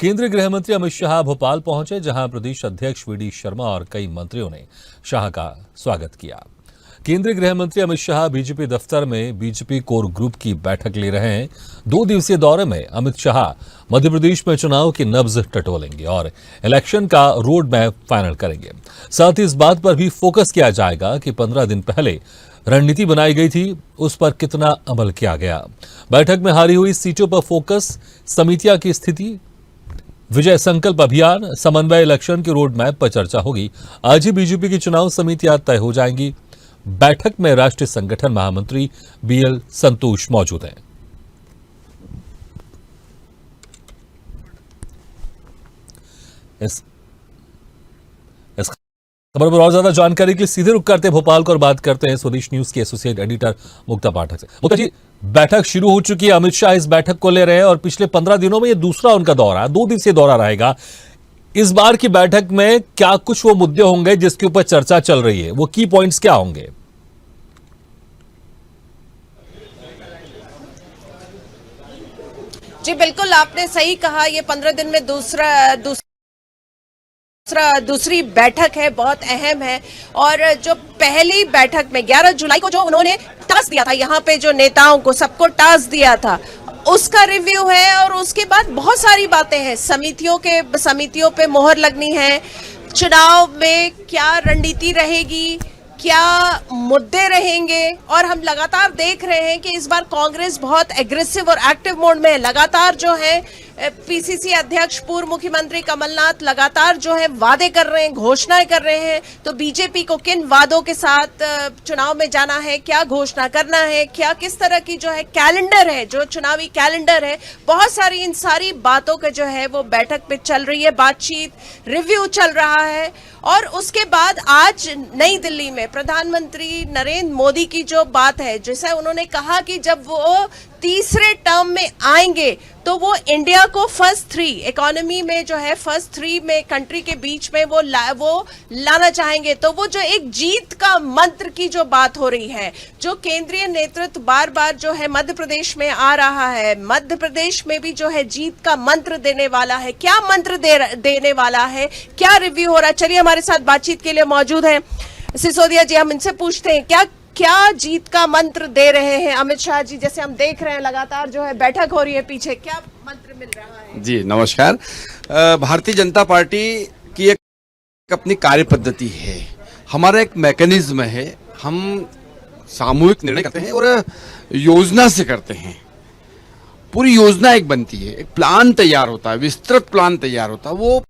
केंद्रीय गृह मंत्री अमित शाह भोपाल पहुंचे, जहां प्रदेश अध्यक्ष वीडी शर्मा और कई मंत्रियों ने शाह का स्वागत किया। केंद्रीय गृह मंत्री अमित शाह बीजेपी दफ्तर में बीजेपी कोर ग्रुप की बैठक ले रहे हैं। 2 दिवसीय दौरे में अमित शाह मध्य प्रदेश में चुनाव की नब्ज टटोलेंगे और इलेक्शन का रोड मैप फाइनल करेंगे। साथ ही इस बात पर भी फोकस किया जाएगा कि 15 दिन पहले रणनीति बनाई गई थी, उस पर कितना अमल किया गया। बैठक में हारी हुई सीटों पर फोकस, समितियां की स्थिति, विजय संकल्प अभियान, समन्वय, इलेक्शन के रोड मैप पर चर्चा होगी। आज ही बीजेपी की चुनाव समितियां तय हो जाएंगी। बैठक में राष्ट्रीय संगठन महामंत्री बीएल संतोष मौजूद हैं। इस खबर पर और ज्यादा जानकारी के लिए सीधे रुक करते भोपाल को और बात करते हैं स्वदेश न्यूज के एसोसिएट एडिटर मुक्ता पाठक से। मुक्ता जी, बैठक शुरू हो चुकी है, अमित शाह इस बैठक को ले रहे हैं और पिछले 15 दिनों में ये दूसरा उनका दौरा, 2 दिवसीय दौरा रहेगा। इस बार की बैठक में क्या कुछ वो मुद्दे होंगे जिसके ऊपर चर्चा चल रही है, वो की पॉइंट्स क्या होंगे? जी बिल्कुल, आपने सही कहा। ये 15 दिन में दूसरी बैठक है, बहुत अहम है। और जो पहली बैठक में 11 जुलाई को जो उन्होंने टास्क दिया था, यहाँ पे जो नेताओं को सबको टास्क दिया था, उसका रिव्यू है। और उसके बाद बहुत सारी बातें हैं, समितियों पे मोहर लगनी है, चुनाव में क्या रणनीति रहेगी, क्या मुद्दे रहेंगे। और हम लगातार देख रहे हैं कि इस बार कांग्रेस बहुत एग्रेसिव और एक्टिव मोड में है। लगातार जो है पीसीसी अध्यक्ष पूर्व मुख्यमंत्री कमलनाथ लगातार जो है वादे कर रहे हैं, घोषणाएं कर रहे हैं। तो बीजेपी को किन वादों के साथ चुनाव में जाना है, क्या घोषणा करना है, क्या किस तरह की जो है कैलेंडर है, जो चुनावी कैलेंडर है, बहुत सारी इन सारी बातों के जो है वो बैठक पे चल रही है, बातचीत, रिव्यू चल रहा है। और उसके बाद आज नई दिल्ली में प्रधानमंत्री नरेंद्र मोदी की जो बात है, जैसे उन्होंने कहा कि जब वो तीसरे टर्म में आएंगे तो वो इंडिया को फर्स्ट 3 इकोनॉमी में जो है फर्स्ट 3 में कंट्री के बीच में वो लाना चाहेंगे। तो वो जो एक जीत का मंत्र की जो बात हो रही है, जो केंद्रीय नेतृत्व बार बार जो है मध्य प्रदेश में आ रहा है, मध्य प्रदेश में भी जो है जीत का मंत्र देने वाला है। क्या मंत्र देने वाला है, क्या रिव्यू हो रहा है? चलिए, हमारे साथ बातचीत के लिए मौजूद हैं सिसोदिया जी, हम इनसे पूछते हैं क्या जीत का मंत्र दे रहे हैं अमित शाह जी? जैसे हम देख रहे हैं लगातार जो है बैठक हो रही है, पीछे क्या मंत्र मिल रहा है? जी नमस्कार। भारतीय जनता पार्टी की एक अपनी कार्य पद्धति है, हमारा एक मैकेनिज्म है। हम सामूहिक निर्णय करते हैं और योजना से करते हैं। पूरी योजना एक बनती है, एक प्लान तैयार होता है, विस्तृत प्लान तैयार होता है। वो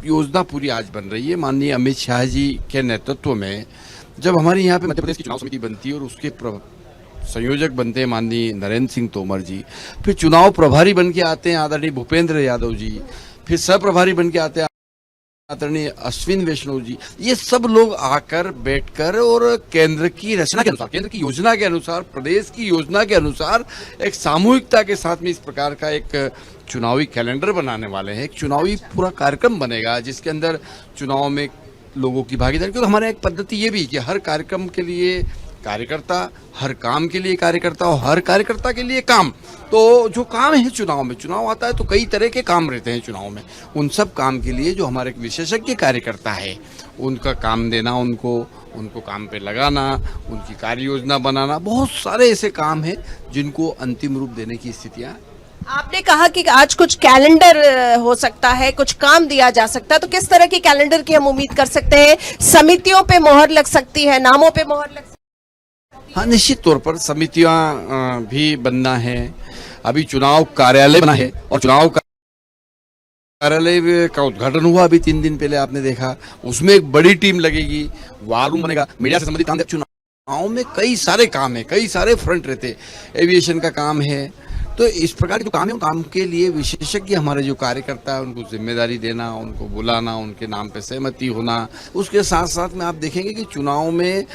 योजना पूरी आज बन रही है माननीय अमित शाह जी के नेतृत्व में। जब हमारे यहाँ पे मध्य प्रदेश की चुनाव समिति बनती है और उसके संयोजक बनते हैं माननीय नरेंद्र सिंह तोमर जी, फिर चुनाव प्रभारी बन के आते हैं आदरणीय भूपेंद्र यादव जी, फिर सह प्रभारी बन के आते हैं आदरणीय अश्विन वैष्णव जी। ये सब लोग आकर बैठकर और केंद्र की रचना के अनुसार, केंद्र की योजना के अनुसार, प्रदेश की योजना के अनुसार एक सामूहिकता के साथ में इस प्रकार का एक चुनावी कैलेंडर बनाने वाले हैं। एक चुनावी पूरा कार्यक्रम बनेगा जिसके अंदर चुनाव में लोगों की भागीदारी, क्योंकि हमारे एक पद्धति ये भी कि हर कार्यक्रम के लिए कार्यकर्ता, हर काम के लिए कार्यकर्ता और हर कार्यकर्ता के लिए काम। तो जो काम है चुनाव में, चुनाव आता है तो कई तरह के काम रहते हैं चुनाव में, उन सब काम के लिए जो हमारे एक विशेषज्ञ कार्यकर्ता है उनका काम देना, उनको काम पे लगाना, उनकी कार्य योजना बनाना, बहुत सारे ऐसे काम हैं जिनको अंतिम रूप देने की स्थितियाँ। आपने कहा कि आज कुछ कैलेंडर हो सकता है, कुछ काम दिया जा सकता है, तो किस तरह की कैलेंडर की हम उम्मीद कर सकते हैं? समितियों पे मोहर लग सकती है, नामों पे मोहर लग सकती है? हाँ, निश्चित तौर पर समितियां भी बनना है। अभी चुनाव कार्यालय बना है और चुनाव कार्यालय का उद्घाटन हुआ अभी 3 दिन पहले, आपने देखा। उसमें एक बड़ी टीम लगेगी, वार रूम बनेगा, मीडिया से संबंधित काम। चुनाव में कई सारे काम है, कई सारे फ्रंट रहते, एविएशन का काम है। तो इस प्रकार के जो काम है, काम के लिए विशेषज्ञ हमारे जो कार्यकर्ता है उनको जिम्मेदारी देना, उनको बुलाना, उनके नाम पे सहमति होना। उसके साथ साथ में आप देखेंगे कि चुनाव में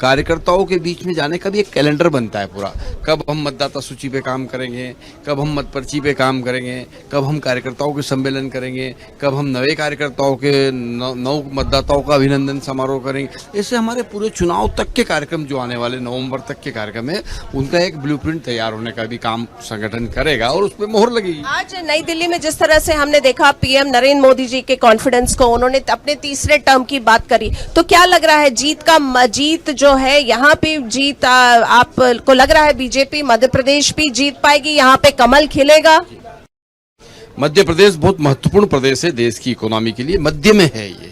कार्यकर्ताओं के बीच में जाने का भी एक कैलेंडर बनता है पूरा। कब हम मतदाता सूची पे काम करेंगे, कब हम मतपर्ची पे काम करेंगे, कब हम कार्यकर्ताओं के सम्मेलन करेंगे, कब हम नए कार्यकर्ताओं के नौ मतदाताओं का अभिनंदन समारोह करेंगे। ऐसे हमारे पूरे चुनाव तक के कार्यक्रम जो आने वाले नवंबर तक के कार्यक्रम है, उनका एक ब्लूप्रिंट तैयार होने का भी काम संगठन करेगा और उस पर मोहर लगेगी। आज नई दिल्ली में जिस तरह से हमने देखा पीएम नरेंद्र मोदी जी के कॉन्फिडेंस को, उन्होंने अपने तीसरे टर्म की बात करी, तो क्या लग रहा है जीत जो है यहाँ पे जीत आपको लग रहा है बीजेपी मध्य प्रदेश भी जीत पाएगी, यहाँ पे कमल खिलेगा? मध्य प्रदेश बहुत महत्वपूर्ण प्रदेश है देश की इकोनॉमी के लिए, मध्य में है, ये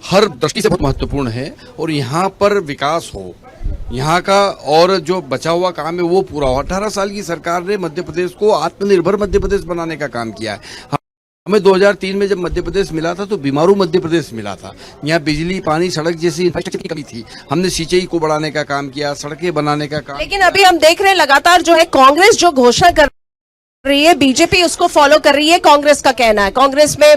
हर दृष्टि से बहुत महत्वपूर्ण है और यहाँ पर विकास हो, यहाँ का और जो बचा हुआ काम है वो पूरा हो। 18 साल की सरकार ने मध्य प्रदेश को आत्मनिर्भर मध्य प्रदेश बनाने का काम किया है। हमें 2003 में जब मध्य प्रदेश मिला था तो बीमारू मध्य प्रदेश मिला था। यहाँ बिजली, पानी, सड़क जैसी इंफ्रास्ट्रक्चर की कमी थी। हमने सिंचाई को बढ़ाने का काम किया, सड़कें बनाने का काम। लेकिन अभी हम देख रहे हैं लगातार जो है कांग्रेस जो घोषणा कर रही है, बीजेपी उसको फॉलो कर रही है। कांग्रेस का कहना है, कांग्रेस में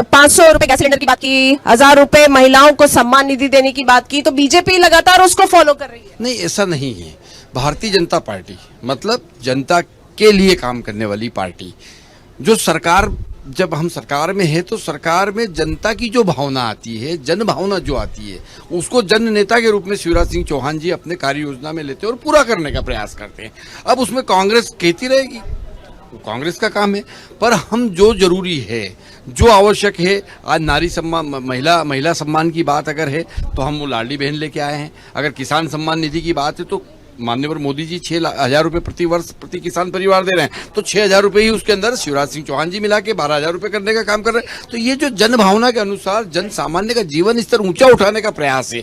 500 रुपए गैस सिलेंडर की बात की, 1000 रुपए महिलाओं को सम्मान निधि देने की बात की, तो बीजेपी लगातार उसको फॉलो कर रही है। नहीं, ऐसा नहीं है। भारतीय जनता पार्टी मतलब जनता के लिए काम करने वाली पार्टी। जो सरकार, जब हम सरकार में है तो सरकार में जनता की जो भावना आती है, जन भावना जो आती है, उसको जन नेता के रूप में शिवराज सिंह चौहान जी अपने कार्य योजना में लेते हैं और पूरा करने का प्रयास करते हैं। अब उसमें कांग्रेस कहती रहेगी, कांग्रेस का काम है, पर हम जो जरूरी है, जो आवश्यक है, आज नारी सम्मान, महिला सम्मान की बात अगर है तो हम वो लाडली बहन लेके आए हैं। अगर किसान सम्मान निधि की बात है तो माननीय मोदी जी 6,000 रुपए प्रति वर्ष प्रति किसान परिवार दे रहे हैं, तो 6,000 रुपए ही उसके अंदर शिवराज सिंह चौहान जी मिला के 12,000 रुपए करने का काम कर रहे हैं। तो ये जो जन भावना के अनुसार जन सामान्य का जीवन स्तर ऊंचा उठाने का प्रयास है,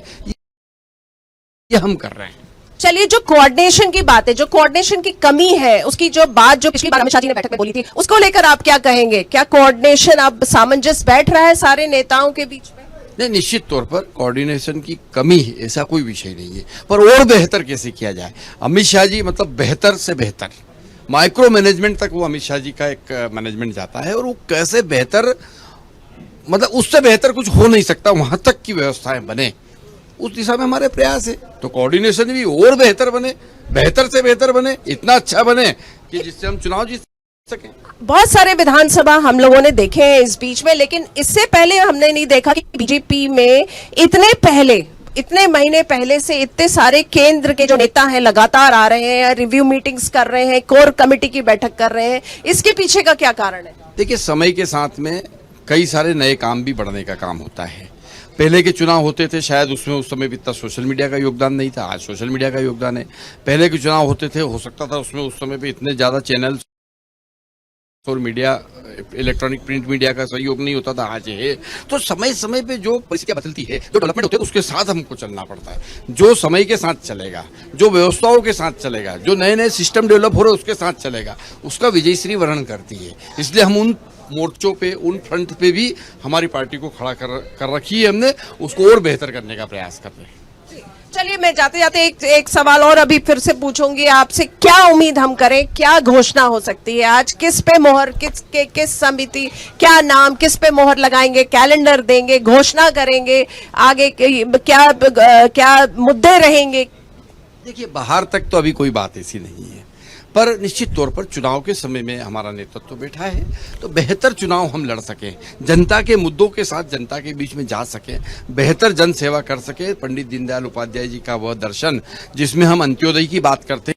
ये हम कर रहे हैं। चलिए, जो कोऑर्डिनेशन की बात है, जो कोऑर्डिनेशन की कमी है, उसकी जो बात जो पिछली बार अमित शाह जी ने बैठक में बोली थी, उसको लेकर आप क्या कहेंगे? क्या कोऑर्डिनेशन अब सामंजस्य बैठ रहा है सारे नेताओं के बीच में? नहीं, निश्चित तौर पर कोऑर्डिनेशन की कमी है, ऐसा कोई विषय नहीं है, पर और बेहतर कैसे किया जाए। अमित शाह जी मतलब बेहतर से बेहतर, माइक्रो मैनेजमेंट तक वो अमित शाह जी का एक मैनेजमेंट जाता है और वो कैसे बेहतर, मतलब उससे बेहतर कुछ हो नहीं सकता, वहां तक की व्यवस्थाएं बने, उस दिशा में हमारे प्रयास है। तो कोऑर्डिनेशन भी और बेहतर बने, बेहतर से बेहतर बने, इतना अच्छा बने कि जिससे हम चुनाव जीत सके। बहुत सारे विधानसभा हम लोगों ने देखे हैं इस बीच में, लेकिन इससे पहले हमने नहीं देखा कि बीजेपी में इतने महीने पहले से इतने सारे केंद्र के जो नेता हैं लगातार आ रहे हैं, रिव्यू मीटिंग्स कर रहे हैं, कोर कमेटी की बैठक कर रहे हैं। इसके पीछे का क्या कारण है? देखिए, समय के साथ में कई सारे नए काम भी बढ़ने का काम होता है। पहले के चुनाव होते थे, शायद उसमें उस समय इतना सोशल मीडिया का योगदान नहीं था, आज सोशल मीडिया का योगदान है। पहले के चुनाव होते थे, हो सकता था उसमें उस समय पे इतने ज्यादा चैनल और मीडिया, इलेक्ट्रॉनिक प्रिंट मीडिया का सहयोग नहीं होता था, आज है। तो समय समय पे जो परिस्थितियां बदलती है, जो डेवलपमेंट होते हैं, उसके साथ हमको चलना पड़ता है। जो समय के साथ चलेगा, जो व्यवस्थाओं के साथ चलेगा, जो नए नए सिस्टम डेवलप हो रहे हैं उसके साथ चलेगा, उसका विजयश्री वर्ण करती है। इसलिए हम उन मोर्चों पे, उन फ्रंट पे भी हमारी पार्टी को खड़ा कर रखी है हमने, उसको और बेहतर करने का प्रयास कर रहे हैं। चलिए, मैं जाते जाते एक सवाल और अभी फिर से पूछूंगी आपसे, क्या उम्मीद हम करें, क्या घोषणा हो सकती है आज? किस पे मोहर, किस समिति, क्या नाम, किस पे मोहर लगाएंगे? कैलेंडर देंगे, घोषणा करेंगे, आगे क्या मुद्दे रहेंगे? देखिए, बाहर तक तो अभी कोई बात ऐसी नहीं है, पर निश्चित तौर पर चुनाव के समय में हमारा नेतृत्व बैठा है, तो बेहतर चुनाव हम लड़ सकें, जनता के मुद्दों के साथ जनता के बीच में जा सकें, बेहतर जन सेवा कर सकें। पंडित दीनदयाल उपाध्याय जी का वह दर्शन जिसमें हम अंत्योदय की बात करते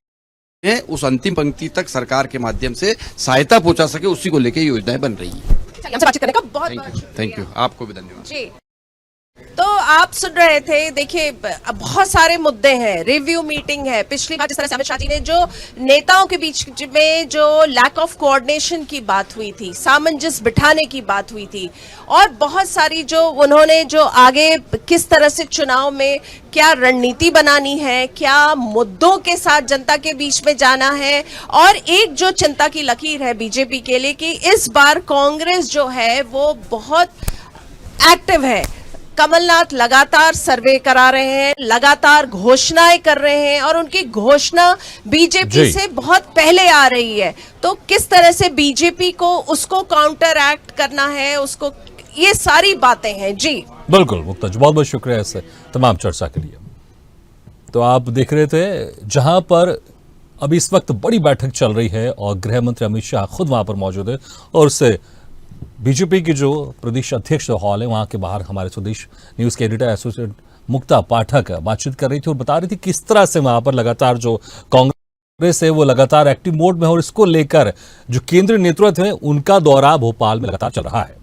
हैं, उस अंतिम पंक्ति तक सरकार के माध्यम से सहायता पहुंचा सके, उसी को लेकर योजनाएं बन रही है। हमसे बातचीत करने का बहुत थैंक यू, आपको भी धन्यवाद जी। तो आप सुन रहे थे, देखिए बहुत सारे मुद्दे हैं, रिव्यू मीटिंग है, पिछली बार जिस तरह से अमित शाह जी ने जो नेताओं के बीच में जो लैक ऑफ कोऑर्डिनेशन की बात हुई थी, सामंजस्य बिठाने की बात हुई थी, और बहुत सारी जो उन्होंने जो आगे किस तरह से चुनाव में क्या रणनीति बनानी है, क्या मुद्दों के साथ जनता के बीच में जाना है, और एक जो चिंता की लकीर है बीजेपी के लिए कि इस बार कांग्रेस जो है वो बहुत एक्टिव है। कमलनाथ लगातार सर्वे करा रहे हैं, लगातार घोषणाएं कर रहे हैं, और उनकी घोषणा बीजेपी से बहुत पहले आ रही है। तो किस तरह से बीजेपी को उसको काउंटर एक्ट करना है, उसको, ये सारी बातें हैं। जी बिल्कुल मुक्ता जी, बहुत बहुत शुक्रिया इस तमाम चर्चा के लिए। तो आप देख रहे थे जहां पर अभी इस वक्त बड़ी बैठक चल रही है और गृह मंत्री अमित शाह खुद वहां पर मौजूद है और उससे बीजेपी की जो प्रदेश अध्यक्ष हॉल है वहां के बाहर हमारे स्वदेश न्यूज के एडिटर एसोसिएट मुक्ता पाठक बातचीत कर रही थी और बता रही थी किस तरह से वहां पर लगातार जो कांग्रेस है वो लगातार एक्टिव मोड में है और इसको लेकर जो केंद्रीय नेतृत्व है उनका दौरा भोपाल में लगातार चल रहा है।